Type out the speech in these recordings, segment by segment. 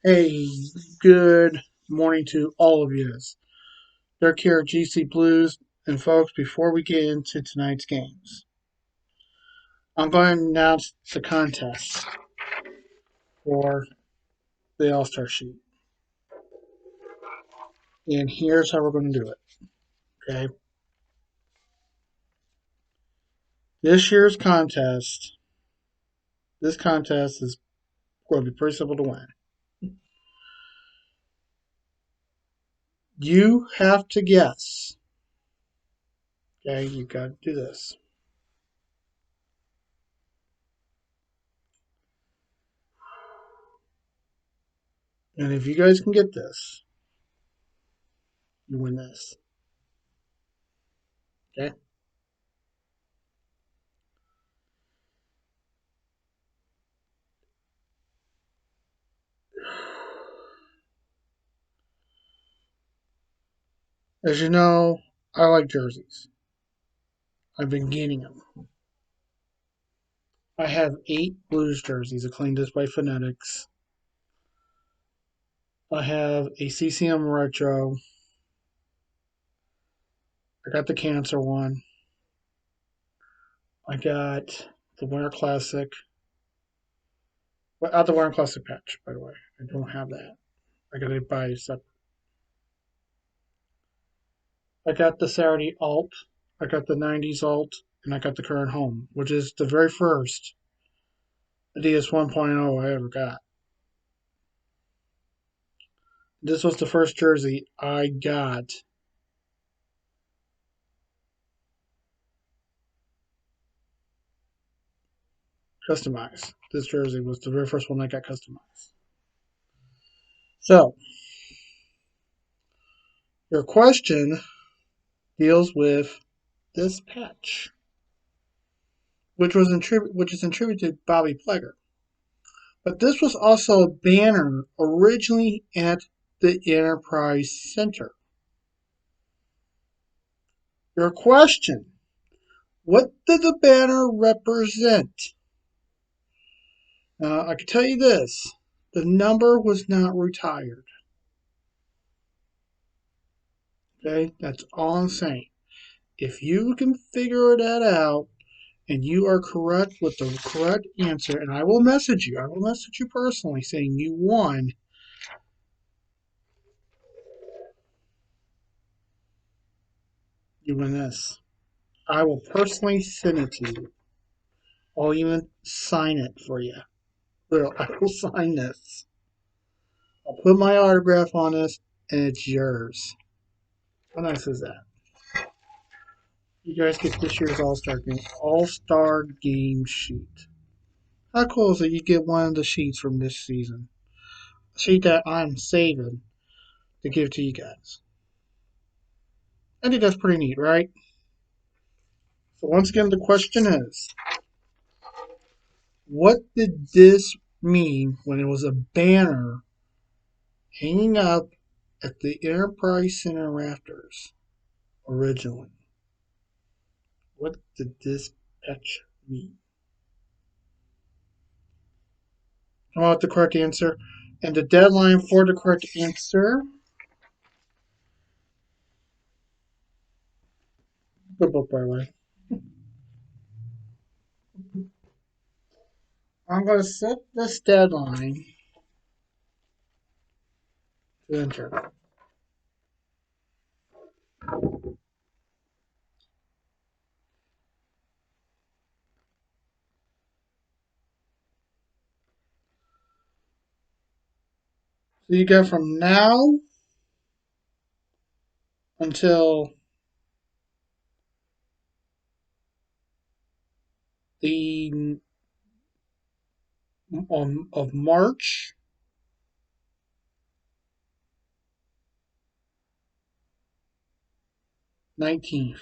Hey, good morning to all of you. Dirk here at GC Blues. And folks, before we get into tonight's games, I'm going to announce the contest for the All-Star sheet. And here's how we're going to do it. Okay. This contest is going to be pretty simple to win. You have to guess. Okay, you got to do this. And if you guys can get this, you win this. Okay? As you know, I like jerseys. I've been gaining them. I have 8 Blues jerseys, a clean display phonetics. I have a CCM retro. I got the Cancer one. I got the Winter Classic. Well, the Winter Classic patch, by the way. I don't have that. I got to buy a separate. I got the Saturday Alt. I got the 90s Alt. And I got the current home, which is the very first Adidas 1.0 I ever got. This was the first jersey I got customized. This jersey was the very first one I got customized. So, your question deals with this patch, which is in tribute to Bobby Pleger. But this was also a banner originally at the Enterprise Center. Your question: what did the banner represent? Now, I can tell you this: the number was not retired. Okay, that's all I'm saying. If you can figure that out, and you are correct with the correct answer, and I will message you. I will message you personally saying you won. You win this. I will personally send it to you. I'll even sign it for you. I will sign this. I'll put my autograph on this, and it's yours. How nice is that? You guys get this year's All-Star Game sheet. How cool is it? You get one of the sheets from this season. A sheet that I'm saving to give to you guys. I think that's pretty neat, right? So once again, the question is, what did this mean when it was a banner hanging up at the Enterprise Center rafters originally? What did this patch mean? Come out with the correct answer. And the deadline for the correct answer. Good book, by the way. I'm going to set this deadline to enter. So you got from now until the of March 19th.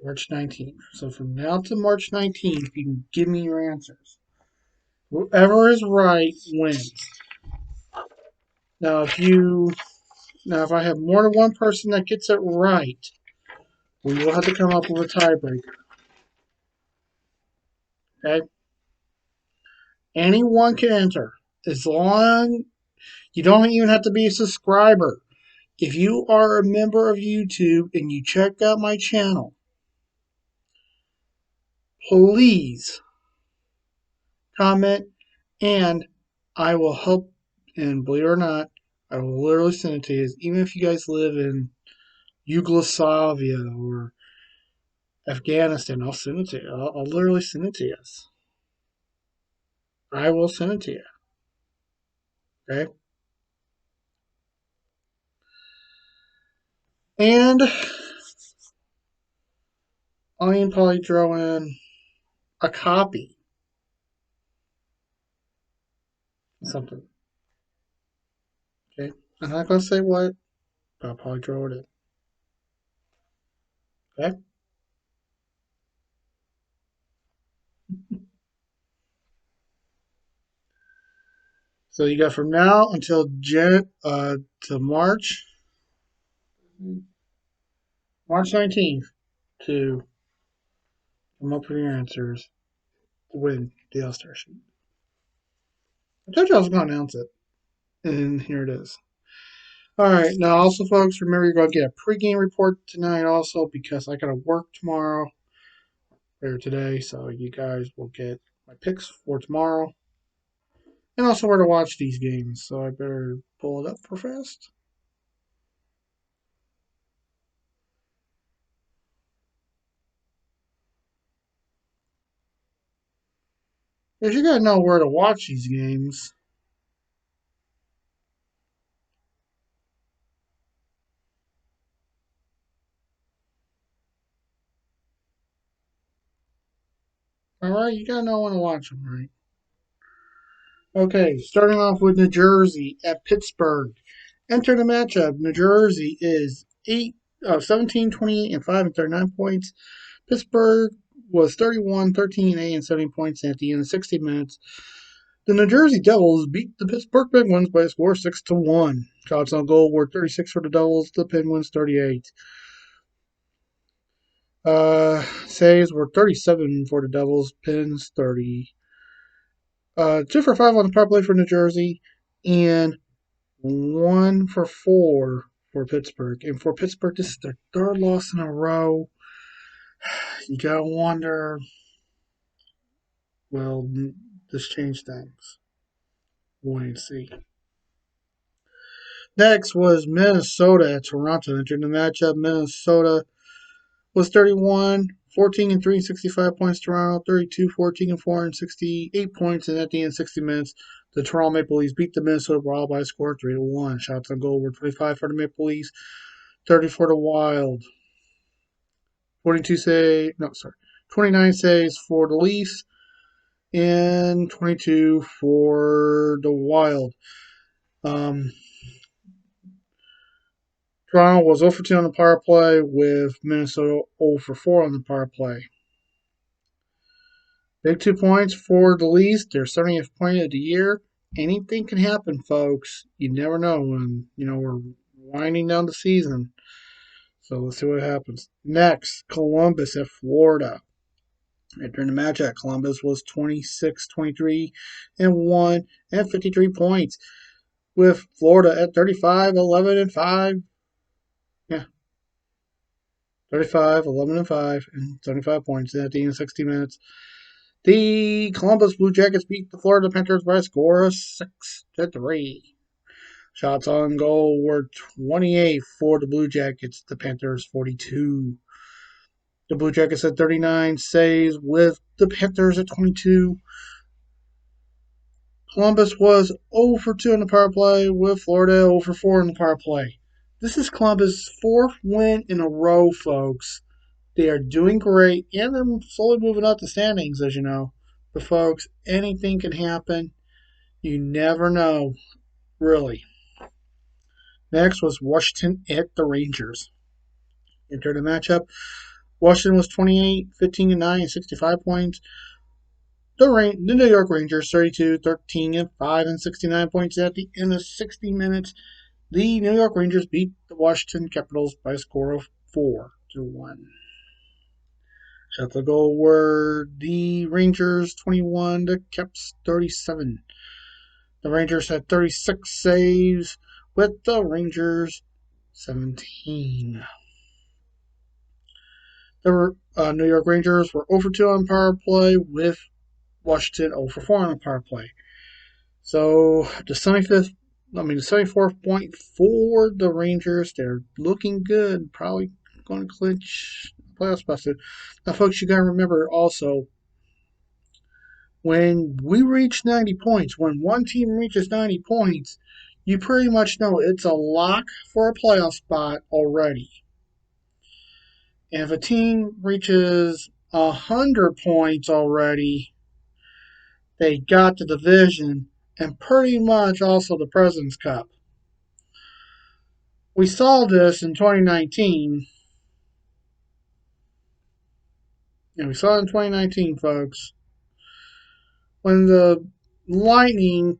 March 19th. So from now to March 19th, you can give me your answers. Whoever is right wins. Now, if I have more than one person that gets it right, we will have to come up with a tiebreaker. Okay? Anyone can enter. As long, you don't even have to be a subscriber. If you are a member of YouTube and you check out my channel, please comment and I will help. And believe it or not, I will literally send it to you. Even if you guys live in Yugoslavia or Afghanistan, I'll send it to you. I'll literally send it to you. I will send it to you. Okay? And I'll even probably throw in a copy of something. Okay? I'm not going to say what, but I'll probably throw it in. Okay? So you got from now until to March 19th to come up with your answers to win the All-Star Sheet. I told you I was going to announce it, and here it is. All right, now also, folks, remember you're going to get a pregame report tonight also because I got to work tomorrow or today, so you guys will get my picks for tomorrow and also where to watch these games. So I better pull it up for fast. Because you got to know where to watch these games. All right, you got to know when to watch them, right? Okay, starting off with New Jersey at Pittsburgh. Enter the matchup. New Jersey is 17, 28, and 5 and 39 points. Pittsburgh was 31, 13, and 8 and 70 points at the end of 60 minutes. The New Jersey Devils beat the Pittsburgh Penguins by a score of 6-1. Shots on goal were 36 for the Devils, the Penguins 38. Saves were 37 for the Devils, Pens 30. 2 for 5 on the power play for New Jersey, and 1 for 4 for Pittsburgh. And for Pittsburgh, this is their third loss in a row. You gotta wonder, will this change things? We'll wait and see. Next was Minnesota at Toronto. Entering the matchup, Minnesota was 31, 14 and 3, 65 points. Toronto 32, 14 and 4, and 68 points. And at the end, 60 minutes, the Toronto Maple Leafs beat the Minnesota Wild by a score of 3-1. Shots on goal were 25 for the Maple Leafs, 30 for the Wild. 29 saves for the Leafs, and 22 for the Wild. Toronto was 0 for 2 on the power play, with Minnesota 0 for 4 on the power play. Big 2 points for the Leafs. Their 70th point of the year. Anything can happen, folks. You never know when, we're winding down the season. So let's see what happens. Next, Columbus at Florida. During the match at Columbus was 26, 23, and 1, and 53 points, with Florida at 35, 11, and 5. Yeah. 35, 11, and 5, and 75 points at the end of 60 minutes. The Columbus Blue Jackets beat the Florida Panthers by a score of 6-3. Shots on goal were 28 for the Blue Jackets, the Panthers 42. The Blue Jackets had 39 saves, with the Panthers at 22. Columbus was 0 for 2 on the power play, with Florida 0 for 4 on the power play. This is Columbus' fourth win in a row, folks. They are doing great, and they're slowly moving up the standings, as you know. But, folks, anything can happen. You never know, really. Next was Washington at the Rangers. Enter the matchup. Washington was 28, 15 and 9, and 65 points. The New York Rangers 32, 13 and 5, and 69 points at the end of 60 minutes. The New York Rangers beat the Washington Capitals by a score of 4-1. Shots on goal were the Rangers 21, the Caps 37. The Rangers had 36 saves with the Rangers 17. The New York Rangers were 0 for 2 on power play with Washington 0 for 4 on the power play. So the 74th point for the Rangers. They're looking good. Probably going to clinch playoff spots. Now, folks, you got to remember also, when we reach 90 points, when one team reaches 90 points, you pretty much know it's a lock for a playoff spot already. And if a team reaches 100 points already, they got the division and pretty much also the President's Cup. We saw this in 2019. And we saw it in 2019, folks, when the Lightning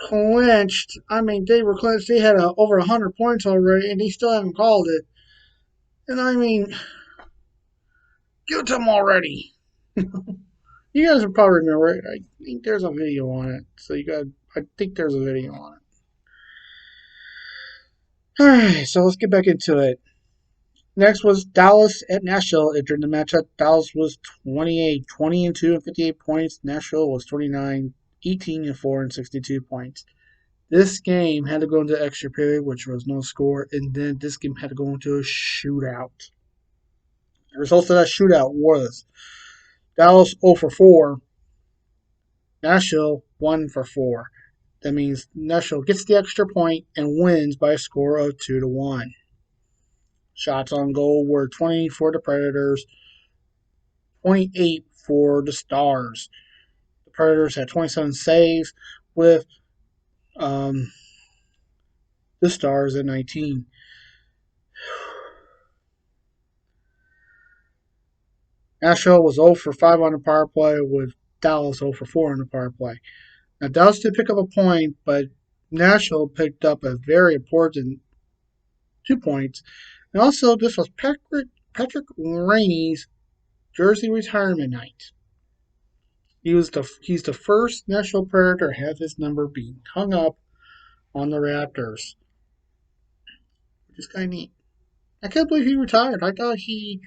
clinched. I mean, they were clinched. They had over 100 points already, and they still haven't called it. And I mean, give it to them already. You guys will probably remember it. I think there's a video on it. I think there's a video on it. Alright, so let's get back into it. Next was Dallas at Nashville. During the matchup, Dallas was 20 and 2 and 58 points. Nashville was 18 and 4 and 62 points. This game had to go into extra period, which was no score, and then this game had to go into a shootout. The results of that shootout was Dallas 0 for 4, Nashville 1 for 4. That means Nashville gets the extra point and wins by a score of 2-1. Shots on goal were 20 for the Predators, 28 for the Stars. The Predators had 27 saves with the Stars at 19. Nashville was 0 for 5 on the power play with Dallas 0 for 4 on the power play. Now, Dallas did pick up a point, but Nashville picked up a very important 2 points. And also, this was Patrick Rainey's jersey retirement night. He's the first Nashville Predator to have his number being hung up on the Raptors, which is kind of neat. I can't believe he retired. I thought he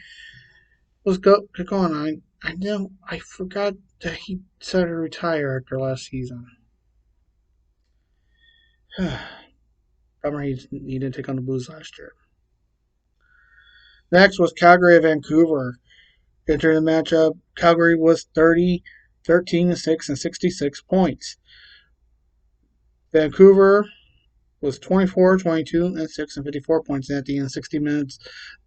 was going on. I forgot that he decided to retire after last season. Bummer he didn't take on the Blues last year. Next was Calgary at Vancouver. Entering the matchup, Calgary was 13 and 6 and 66 points. Vancouver was 24, 22 and 6 and 54 points. And at the end of 60 minutes,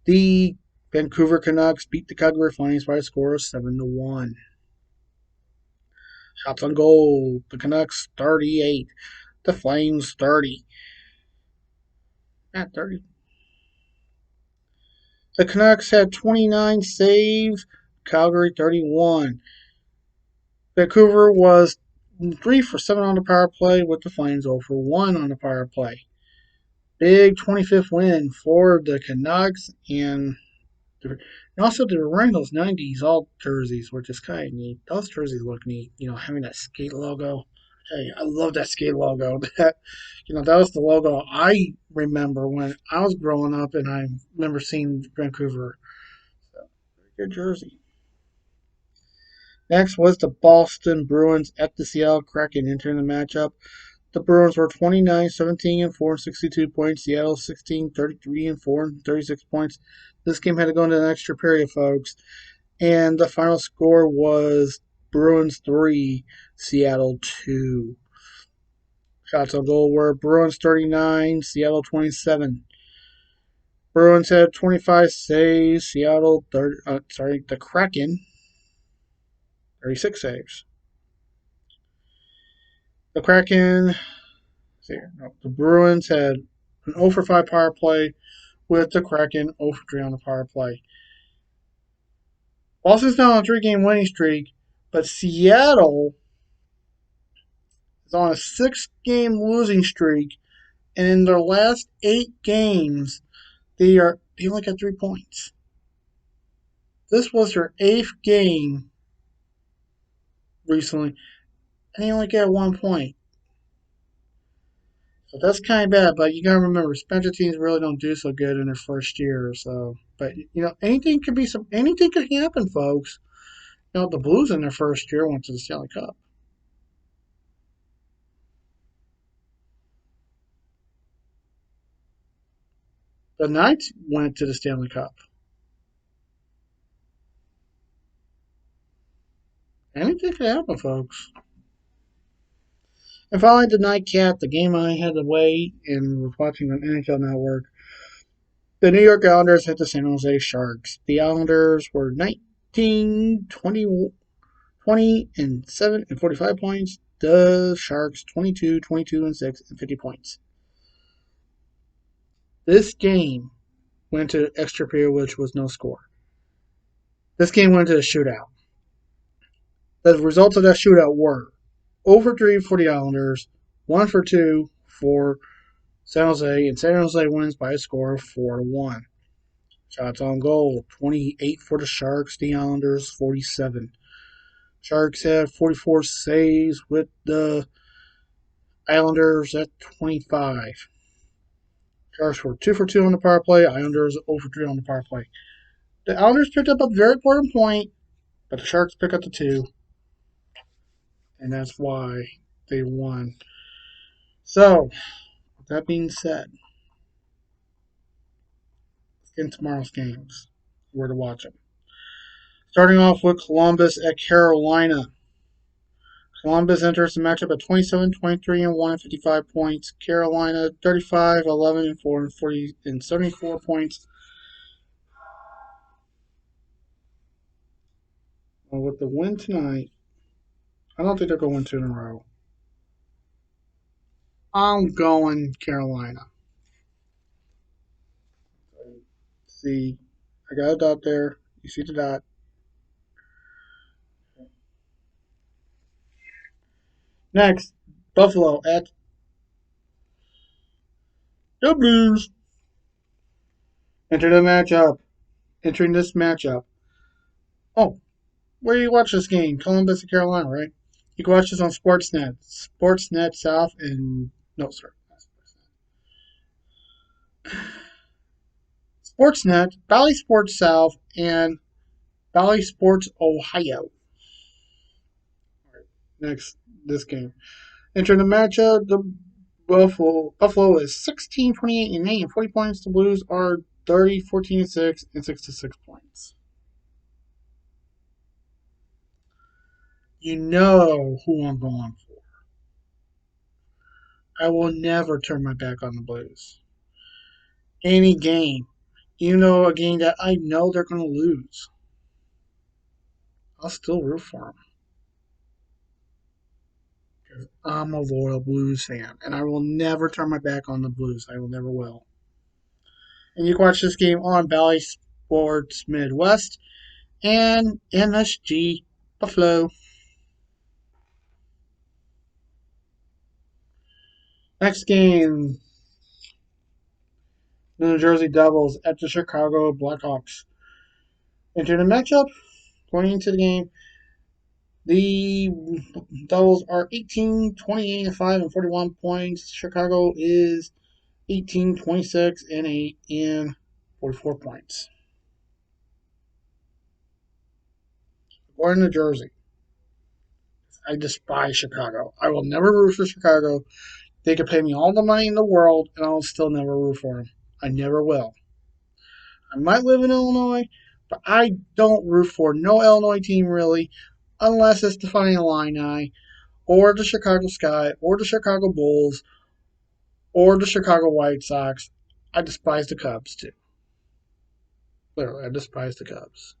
the Vancouver Canucks beat the Calgary Flames by a score of 7-1. Shots on goal, the Canucks 38, the Flames 30. Not 30. The Canucks had 29 saves, Calgary 31. Vancouver was 3 for 7 on the power play with the Flames 0 for 1 on the power play. Big 25th win for the Canucks, and also they're wearing those 90s all jerseys, which is kind of neat. Those jerseys look neat, having that skate logo. Hey, I love that skate logo. That was the logo I remember when I was growing up, and I remember seeing Vancouver. So, good jersey. Next was the Boston Bruins at the Seattle Kraken entering the matchup. The Bruins were 29, 17 and 4 and 62 points. Seattle 16, 33 and 4 and 36 points. This game had to go into an extra period, folks. And the final score was Bruins 3, Seattle 2. Shots on goal were Bruins 39, Seattle 27. Bruins had 25 saves, the Kraken 36 saves. The Bruins had an 0 for 5 power play with the Kraken 0 for 3 on the power play. Boston's now on a 3-game winning streak, but Seattle is on a 6-game losing streak, and in their last 8 games, they only got 3 points. This was their 8th game recently, and they only got 1 point. So that's kind of bad, but you gotta remember, special teams really don't do so good in their first year. So, but anything could happen, folks. The Blues in their first year went to the Stanley Cup. The Knights went to the Stanley Cup. Anything could happen, folks. And finally, the nightcap, the game I had to wait and was watching on NHL Network. The New York Islanders hit the San Jose Sharks. The Islanders were 19, 20 and 7 and 45 points. The Sharks 22, 22 and 6 and 50 points. This game went to extra period, which was no score. This game went to a shootout. The results of that shootout were over 3 for the Islanders, 1 for 2 for San Jose, and San Jose wins by a score of 4-1. Shots on goal, 28 for the Sharks, the Islanders 47. Sharks had 44 saves with the Islanders at 25. Sharks were 2 for 2 on the power play, Islanders 0 for 3 on the power play. The Islanders picked up a very important point, but the Sharks picked up the 2, and that's why they won. So, with that being said, let's get into tomorrow's games. Where to watch them. Starting off with Columbus at Carolina. Columbus enters the matchup at 27, 23, and 1 and 55 points. Carolina 35, 11, and 4 and 40 and 74 points. Well, with the win tonight, I don't think they're going 2 in a row. I'm going Carolina. See, I got a dot there. You see the dot. Next, Buffalo at the Blues. Entering this matchup. Oh, where do you watch this game? Columbus and Carolina, right? You can watch this on Sportsnet. Sportsnet South and no, sorry. Sportsnet, Bally Sports South, and Bally Sports Ohio. Next, this game. Entering the matchup, the Buffalo is 16, 28, and 8, and 40 points. The Blues are 30, 14, and 6, and 66 points. You know who I'm going for. I will never turn my back on the Blues. Any game. A game that I know they're going to lose. I'll still root for them. Because I'm a loyal Blues fan. And I will never turn my back on the Blues. I will never will. And you can watch this game on Bally Sports Midwest and MSG Buffalo. Next game, the New Jersey Devils at the Chicago Blackhawks. Into the matchup, going into the game, the Devils are 18, 28, and 5, and 41 points. Chicago is 18, 26, and 8, and 44 points. Going to Jersey. I despise Chicago. I will never root for Chicago. They could pay me all the money in the world, and I'll still never root for them. I never will. I might live in Illinois, but I don't root for no Illinois team really, unless it's the Fighting Illini, or the Chicago Sky, or the Chicago Bulls, or the Chicago White Sox. I despise the Cubs too. Literally, I despise the Cubs.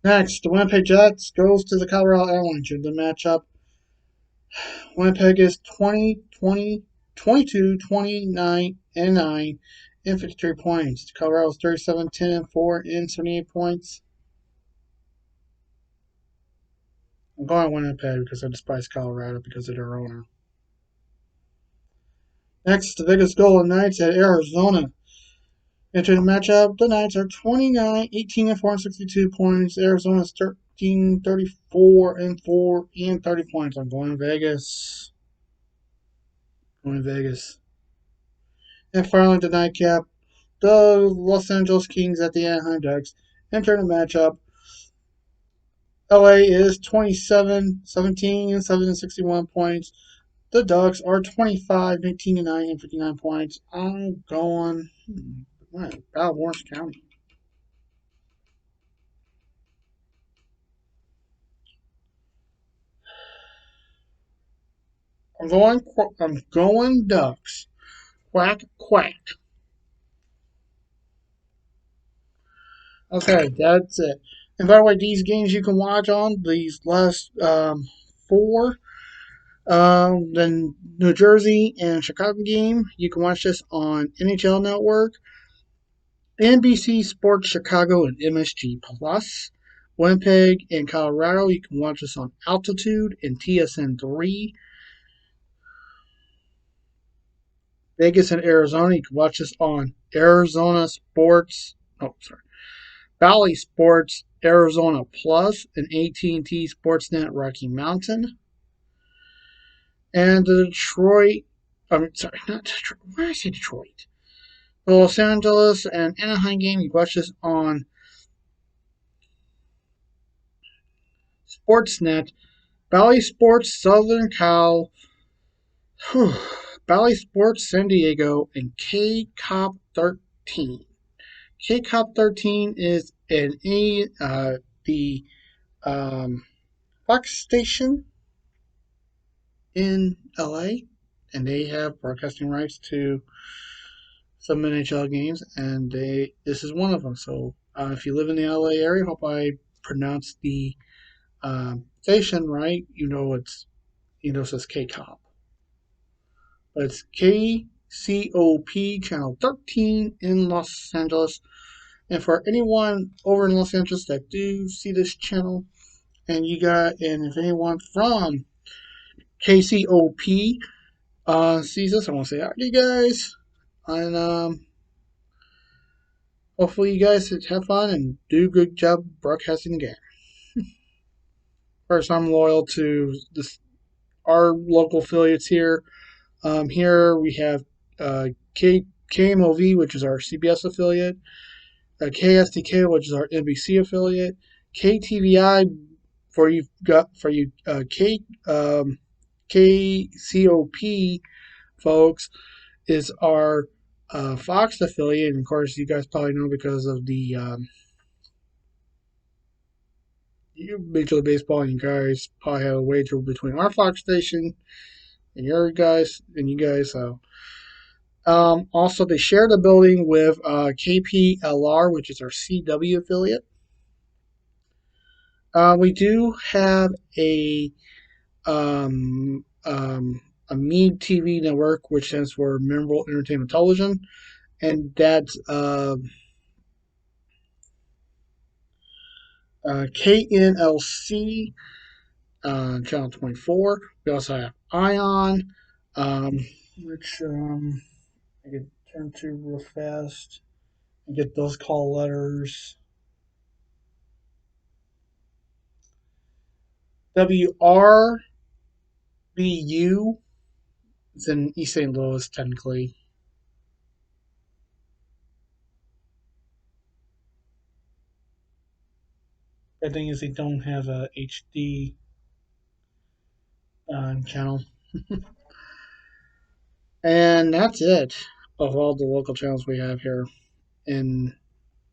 Next, the Winnipeg Jets goes to the Colorado Avalanche in the matchup. Winnipeg is 20, 20, 22, 29, and 9, and 53 points. Colorado is 37, 10, and 4, and 78 points. I'm going Winnipeg because I despise Colorado because of their owner. Next, the biggest goal of Knights at Arizona. Into the matchup, the Knights are 29, 18 and 4 and 62 points. Arizona's 13, 34 and 4 and 30 points. I'm going Vegas. Going Vegas. And finally, the nightcap, the Los Angeles Kings at the Anaheim Ducks. Enter the matchup. LA is 27, 17 and 7 and 61 points. The Ducks are 25, 18 and 9 and 59 points. I'm going about Orange County. I'm going Ducks. Quack, quack. Okay, that's it. And by the way, these games you can watch on these last four. The New Jersey and Chicago game, you can watch this on NHL Network, NBC Sports Chicago, and MSG Plus. Winnipeg and Colorado, you can watch this on Altitude and TSN3. Vegas and Arizona, you can watch this on Arizona Sports. Oh, sorry. Valley Sports Arizona Plus and AT&T Sportsnet Rocky Mountain. And the Detroit, sorry, not Detroit. Why did I say Detroit? The Los Angeles and Anaheim game, you watch this on Sportsnet, Valley Sports Southern Cal, Valley Sports San Diego, and KCOP 13. KCOP 13 is the Fox station in LA, and they have broadcasting rights to some NHL games, and this is one of them. So if you live in the LA area, hope I pronounced the station right. It says KCOP, but it's KCOP channel 13 in Los Angeles. And for anyone over in Los Angeles that do see this channel, and if anyone from KCOP sees this, I want to say hi to you guys, and hopefully you guys have fun and do a good job broadcasting the game. First, I'm loyal to our local affiliates here. Here we have KMOV, which is our CBS affiliate, KSDK, which is our NBC affiliate, KTVI KCOP folks is our Fox affiliate, and of course you guys probably know because of the Major League Baseball, and you guys probably have a wager between our Fox station and you guys. So also they share the building with KPLR, which is our CW affiliate. We do have a MEAD TV network, which stands for Memorable Entertainment Television, and that's KNLC channel 24. We also have Ion, which I can turn to real fast and get those call letters. WRBU. It's in East St. Louis, technically. The thing is, they don't have a HD channel. And that's it of all the local channels we have here in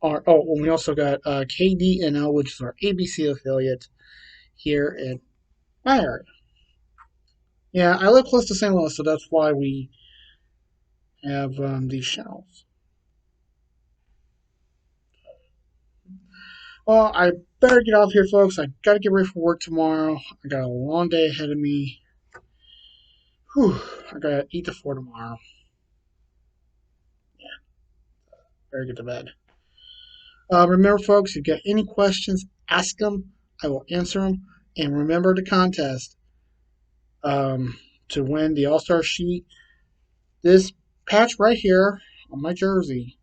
we also got KDNL, which is our ABC affiliate here in my area. Yeah, I live close to St. Louis, so that's why we have these channels. Well, I better get off here, folks. I gotta get ready for work tomorrow. I got a long day ahead of me. Whew, I gotta eat before tomorrow. Yeah, better get to bed. Remember, folks, if you got any questions, ask them. I will answer them. And remember the contest to win the All-Star sheet. This patch right here on my jersey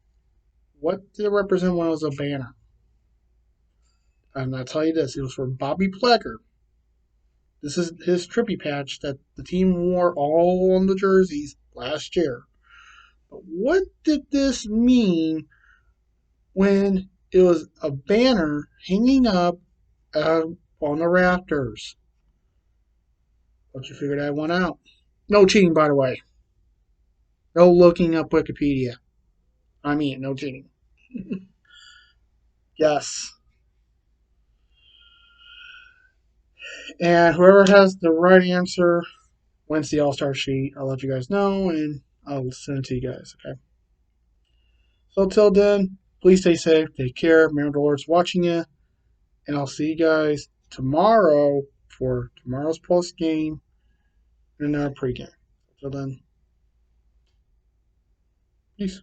What did it represent when it was a banner? And I'll tell you this, it was for Bobby Plecker. This is his trippy patch that the team wore all on the jerseys last year. But what did this mean when it was a banner hanging up on the rafters? Don't you figure that one out? No cheating, by the way. No looking up Wikipedia. I mean, no cheating. Yes. And whoever has the right answer wins the All Star sheet. I'll let you guys know and I'll send it to you guys, okay? So, till then, please stay safe, take care. Remember, the Lord's watching you. And I'll see you guys tomorrow for tomorrow's post game and our pregame. Till then, peace.